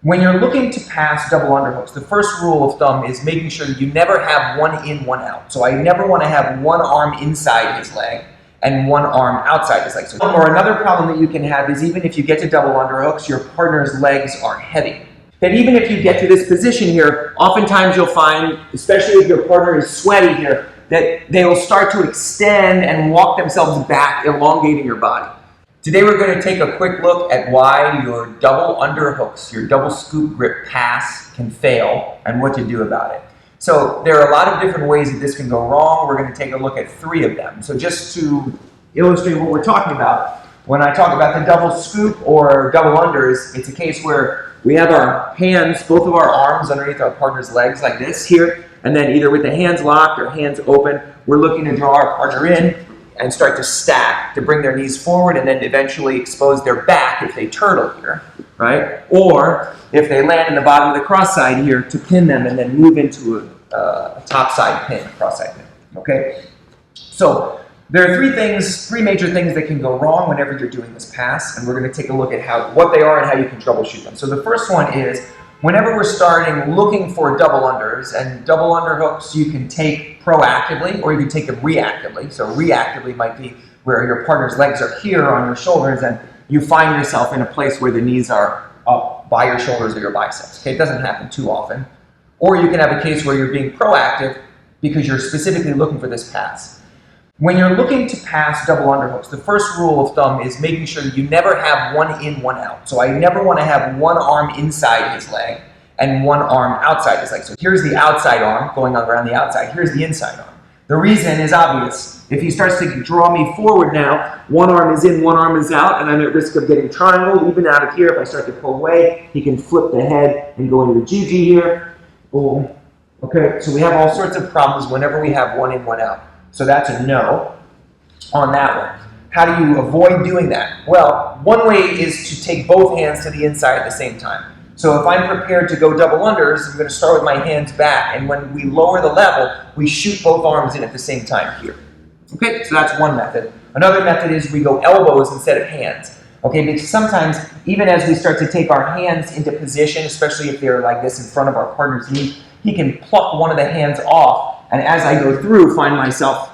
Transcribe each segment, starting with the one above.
When you're looking to pass double underhooks, the first rule of thumb is making sure that you never have one in, one out. So I never want to have one arm inside his leg and one arm outside his leg. Or another problem that you can have is even if you get to double underhooks, your partner's legs are heavy. That even if you get to this position here, oftentimes you'll find, especially if your partner is sweaty here, that they will start to extend and walk themselves back, elongating your body. Today we're going to take a quick look at why your double underhooks, your double scoop grip pass can fail and what to do about it. So there are a lot of different ways that this can go wrong. We're going to take a look at 3 of them. So just to illustrate what we're talking about, when I talk about the double scoop or double unders, it's a case where we have our hands, both of our arms underneath our partner's legs like this here, and then either with the hands locked or hands open, we're looking to draw our partner in and start to stack to bring their knees forward and then eventually expose their back if they turtle here, right? Or if they land in the bottom of the cross side here, to pin them and then move into a top side pin, cross side pin, okay? So there are 3 major things that can go wrong whenever you're doing this pass, and we're going to take a look at what they are and how you can troubleshoot them. So the first one is, whenever we're starting looking for double unders, and double underhooks you can take proactively or you can take them reactively. So reactively might be where your partner's legs are here on your shoulders and you find yourself in a place where the knees are up by your shoulders or your biceps. Okay, it doesn't happen too often. Or you can have a case where you're being proactive because you're specifically looking for this pass. When you're looking to pass double underhooks, the first rule of thumb is making sure that you never have one in, one out. So I never want to have one arm inside his leg and one arm outside his leg. So here's the outside arm going on around the outside. Here's the inside arm. The reason is obvious. If he starts to draw me forward now, one arm is in, one arm is out, and I'm at risk of getting triangled. Even out of here, if I start to pull away, he can flip the head and go into the GG here. Boom. Okay, so we have all sorts of problems whenever we have one in, one out. So that's a no on that one. How do you avoid doing that? Well, one way is to take both hands to the inside at the same time. So if I'm prepared to go double unders, I'm going to start with my hands back, and when we lower the level, we shoot both arms in at the same time here. Okay, so that's one method. Another method is we go elbows instead of hands. Okay, because sometimes, even as we start to take our hands into position, especially if they're like this in front of our partner's knee, he can pluck one of the hands off, and as I go through, find myself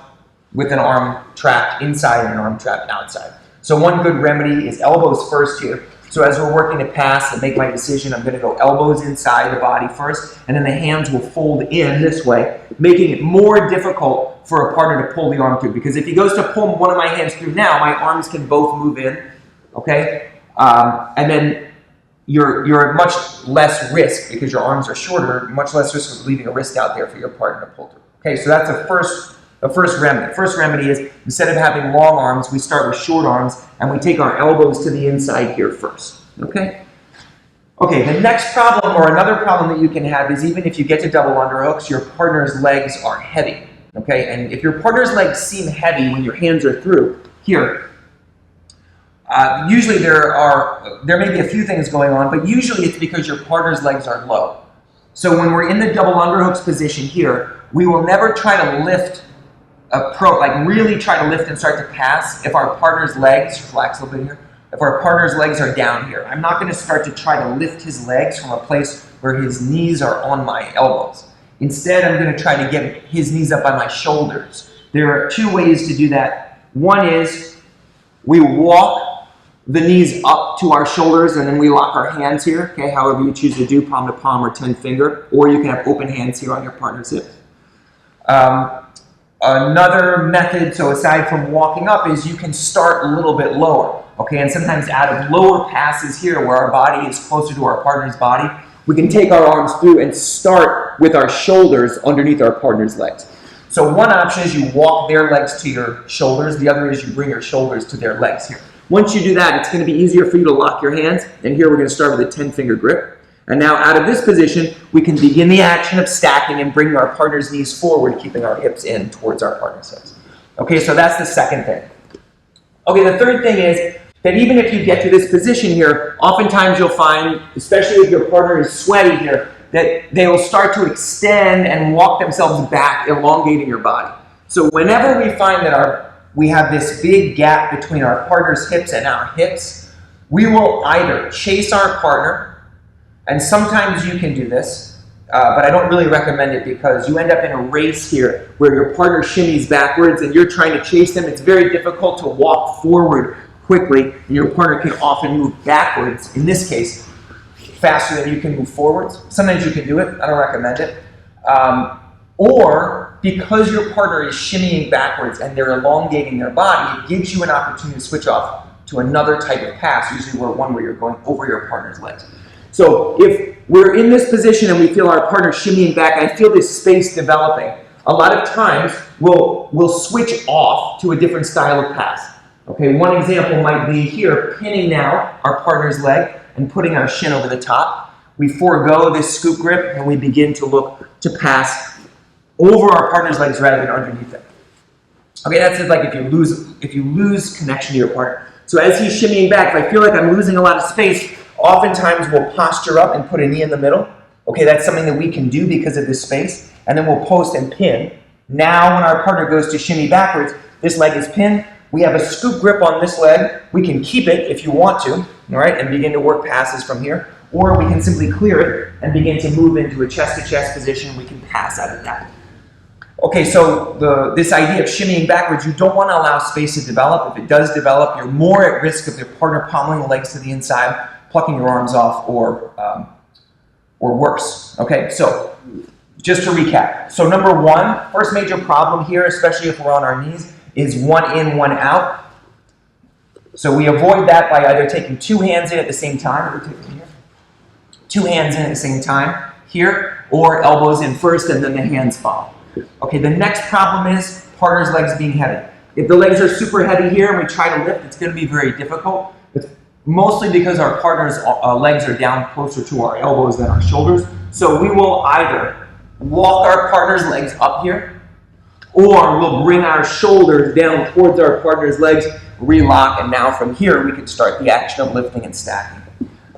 with an arm trapped inside and an arm trapped outside. So one good remedy is elbows first here. So as we're working to pass and make my decision, I'm going to go elbows inside the body first, and then the hands will fold in this way, making it more difficult for a partner to pull the arm through. Because if he goes to pull one of my hands through now, my arms can both move in, okay? And then you're at much less risk, because your arms are shorter, much less risk of leaving a wrist out there for your partner to pull through. Okay, so that's a first remedy. The first remedy is, instead of having long arms, we start with short arms, and we take our elbows to the inside here first, okay? Okay, the next problem, or another problem that you can have, is even if you get to double underhooks, your partner's legs are heavy, okay? And if your partner's legs seem heavy when your hands are through, here, usually there may be a few things going on, but usually it's because your partner's legs are low. So when we're in the double underhooks position here, we will never try to lift really try to lift and start to pass if our partner's legs, relax a little bit here, if our partner's legs are down here. I'm not going to start to try to lift his legs from a place where his knees are on my elbows. Instead, I'm going to try to get his knees up by my shoulders. There are 2 ways to do that. One is we walk the knees up to our shoulders and then we lock our hands here, okay, however you choose to do, palm to palm or 10 finger, or you can have open hands here on your partner's hips. Another method, so aside from walking up, is you can start a little bit lower, okay? And sometimes out of lower passes here, where our body is closer to our partner's body, we can take our arms through and start with our shoulders underneath our partner's legs. So one option is you walk their legs to your shoulders. The other is you bring your shoulders to their legs here. Once you do that, it's going to be easier for you to lock your hands. And here we're going to start with a 10-finger grip. And now out of this position, we can begin the action of stacking and bringing our partner's knees forward, keeping our hips in towards our partner's hips. Okay, so that's the second thing. Okay, the third thing is that even if you get to this position here, oftentimes you'll find, especially if your partner is sweaty here, that they will start to extend and walk themselves back, elongating your body. So whenever we find that we have this big gap between our partner's hips and our hips, we will either chase our partner And sometimes you can do this, but I don't really recommend it because you end up in a race here where your partner shimmies backwards and you're trying to chase them. It's very difficult to walk forward quickly, and your partner can often move backwards, in this case, faster than you can move forwards. Sometimes you can do it. I don't recommend it. Or because your partner is shimmying backwards and they're elongating their body, it gives you an opportunity to switch off to another type of pass, usually one where you're going over your partner's legs. So if we're in this position and we feel our partner shimmying back, I feel this space developing, a lot of times we'll switch off to a different style of pass. Okay, one example might be here, pinning now our partner's leg and putting our shin over the top. We forego this scoop grip and we begin to look to pass over our partner's legs rather than underneath them. Okay, that's it, like if you lose connection to your partner. So as he's shimmying back, if I feel like I'm losing a lot of space, oftentimes we'll posture up and put a knee in the middle. Okay, that's something that we can do because of this space. And then we'll post and pin. Now when our partner goes to shimmy backwards, this leg is pinned. We have a scoop grip on this leg. We can keep it if you want to, all right, and begin to work passes from here. Or we can simply clear it and begin to move into a chest-to-chest position. We can pass out of that. Okay, so this idea of shimmying backwards, you don't want to allow space to develop. If it does develop, you're more at risk of your partner pommeling the legs to the inside, plucking your arms off, or worse. Okay, so just to recap. So number one, first major problem here, especially if we're on our knees, is one in, one out. So we avoid that by either taking two hands in at the same time, or two hands in at the same time here, or elbows in first and then the hands follow. Okay, the next problem is partner's legs being heavy. If the legs are super heavy here and we try to lift, it's going to be very difficult. It's mostly because our partner's legs are down closer to our elbows than our shoulders. So we will either walk our partner's legs up here, or we'll bring our shoulders down towards our partner's legs, relock, and now from here we can start the action of lifting and stacking.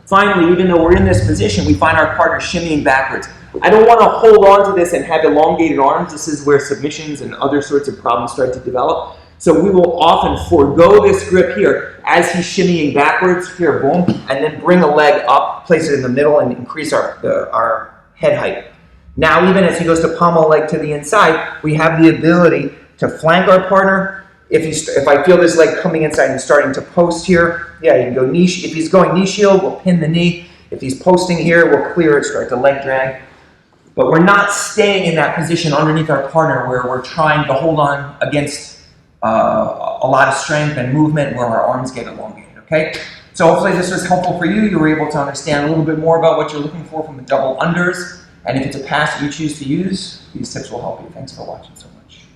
Finally, even though we're in this position, we find our partner shimmying backwards. I don't want to hold on to this and have elongated arms. This is where submissions and other sorts of problems start to develop. So we will often forego this grip here as he's shimmying backwards, here, boom, and then bring a leg up, place it in the middle, and increase our head height. Now, even as he goes to pommel a leg to the inside, we have the ability to flank our partner. If I feel this leg coming inside and starting to post here, yeah, you can go knee. If he's going knee shield, we'll pin the knee. If he's posting here, we'll clear it, start to leg drag. But we're not staying in that position underneath our partner where we're trying to hold on against a lot of strength and movement where our arms get elongated, okay? So hopefully this was helpful for you. You were able to understand a little bit more about what you're looking for from the double unders. And if it's a pass that you choose to use, these tips will help you. Thanks for watching so much.